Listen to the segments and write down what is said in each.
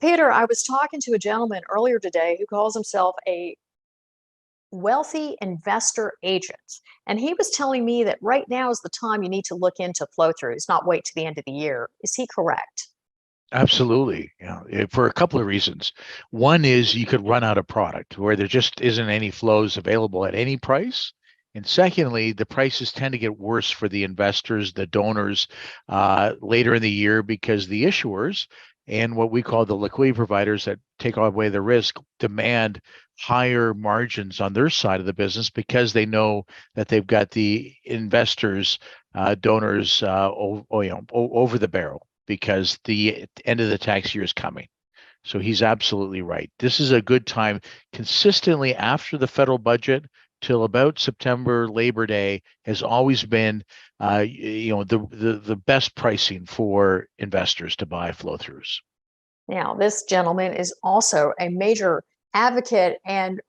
Peter, I was talking to a gentleman earlier today who calls himself a wealthy investor agent. And he was telling me that right now is the time you need to look into flow throughs, not wait to the end of the year. Is he correct? Absolutely. For a couple of reasons. One is you could run out of product where there just isn't any flows available at any price. And secondly, the prices tend to get worse for the investors, the donors, later in the year because the issuers and what we call the liquidity providers that take away the risk demand higher margins on their side of the business because they know that they've got the investors, donors, over the barrel because the end of the tax year is coming. So he's absolutely right. This is a good time consistently after the federal budget till about September, Labor Day has always been, the best pricing for investors to buy flow throughs. Now, this gentleman is also a major advocate and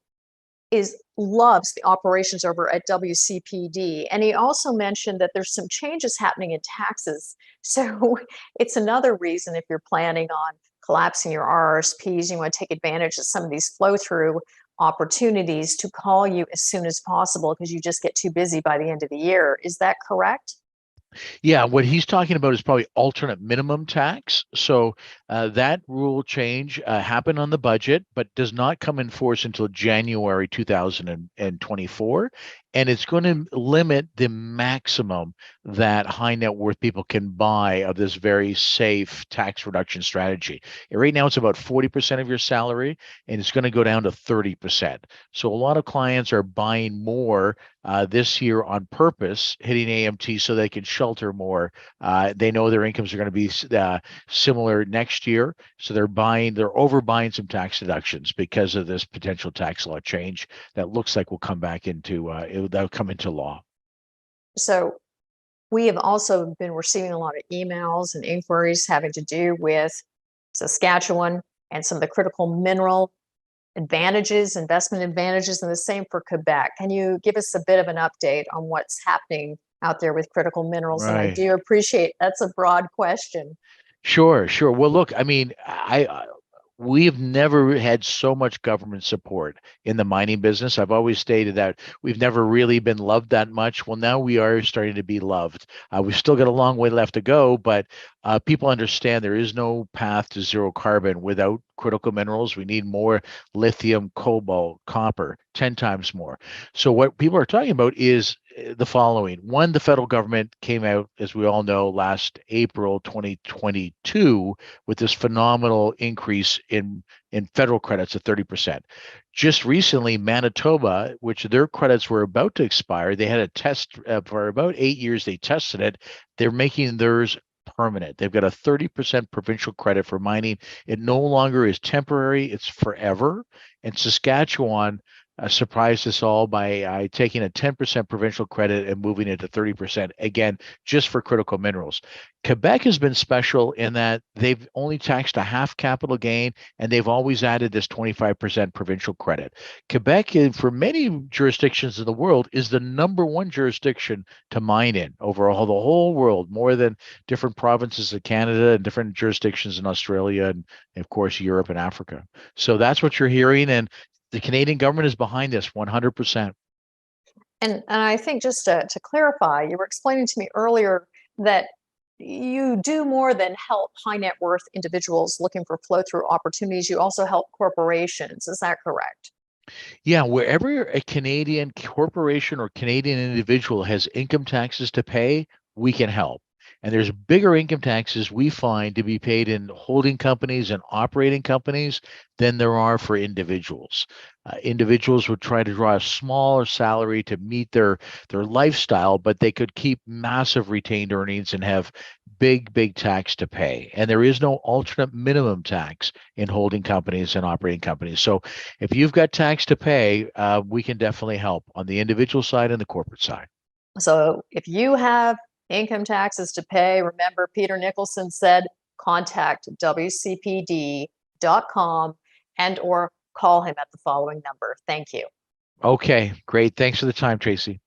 loves the operations over at WCPD. And he also mentioned that there's some changes happening in taxes. So it's another reason if you're planning on collapsing your RRSPs, you want to take advantage of some of these flow through opportunities to call you as soon as possible because you just get too busy by the end of the year. Is that correct? Yeah, what he's talking about is probably alternate minimum tax. So that rule change happened on the budget, but does not come in force until January 2024. And it's going to limit the maximum that high net worth people can buy of this very safe tax reduction strategy. Right now, it's about 40% of your salary, and it's going to go down to 30%. So a lot of clients are buying more this year on purpose, hitting AMT so they can shelter more. They know their incomes are going to be similar next year, so they're overbuying some tax deductions because of this potential tax law change that looks like will come back that'll come into law. So we have also been receiving a lot of emails and inquiries having to do with Saskatchewan and some of the critical mineral advantages, investment advantages, and the same for Quebec. Can you give us a bit of an update on what's happening out there with critical minerals? And I Right. do appreciate that's a broad question. Sure, sure. Well, look, I mean, we've never had so much government support in the mining business. I've always stated that we've never really been loved that much. Well, now we are starting to be loved. We've still got a long way left to go, but people understand there is no path to zero carbon without critical minerals. We need more lithium, cobalt, copper, 10 times more. So what people are talking about is the following. One, the federal government came out, as we all know, last April 2022 with this phenomenal increase in federal credits of 30%. Just recently, Manitoba, which their credits were about to expire, they had a test for about 8 years. They tested it. They're making theirs permanent. They've got a 30% provincial credit for mining. It no longer is temporary, it's forever. And Saskatchewan surprised us all by taking a 10% provincial credit and moving it to 30%, again, just for critical minerals. Quebec has been special in that they've only taxed a half capital gain, and they've always added this 25% provincial credit. Quebec, for many jurisdictions in the world, is the number one jurisdiction to mine in overall the whole world, more than different provinces of Canada and different jurisdictions in Australia and, of course, Europe and Africa. So that's what you're hearing. And the Canadian government is behind this 100%. And I think just to clarify, you were explaining to me earlier that you do more than help high net worth individuals looking for flow through opportunities. You also help corporations. Is that correct? Yeah, wherever a Canadian corporation or Canadian individual has income taxes to pay, we can help. And there's bigger income taxes we find to be paid in holding companies and operating companies than there are for individuals. Individuals would try to draw a smaller salary to meet their lifestyle, but they could keep massive retained earnings and have big tax to pay. And there is no alternate minimum tax in holding companies and operating companies. So if you've got tax to pay, we can definitely help on the individual side and the corporate side. So if you have income taxes to pay, remember Peter Nicholson said contact wcpd.com and or call him at the following number. Thank you. Okay, great. Thanks for the time, Tracy.